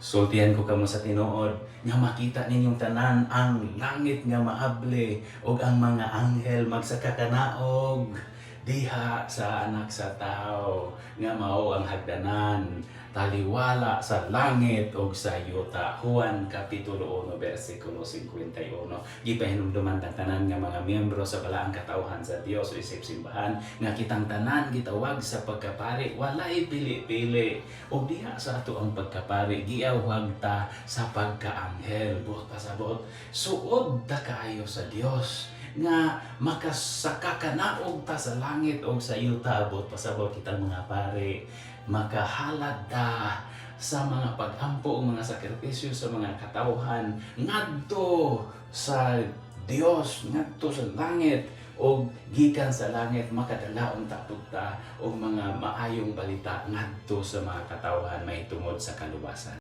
Sultihan ko kamo sa tinuod nga makita ninyong tanan ang langit nga maable ug ang mga anghel magsakakanaog diha sa anak sa tao nga mao ang hagdanan taliwala sa langit ug sa yuta. Juan Kapitulo 1 versikulo 51. Gipahinumduman ang tanan nga mga miyembro sa balaang katawhan sa Dios o isip simbahan nga kitang tanan gitawag sa pagkapari walay pili-pili ug diha sa ato ang pagkapari giawhag ta sa pagkaanghel. Buot pasabot suod ta kaayo sa Dios nga makasakakanaog ta sa langit o sa yuta. Buot pasabot kitang mga pari makahalad ta sa mga pagampo o mga sakripisyo sa mga katawhan ngadto sa Dios, ngadto sa langit o gikan sa langit makadalaon ta pugta og mga maayong balita ngadto sa mga katawhan mahitungod sa kaluwasan.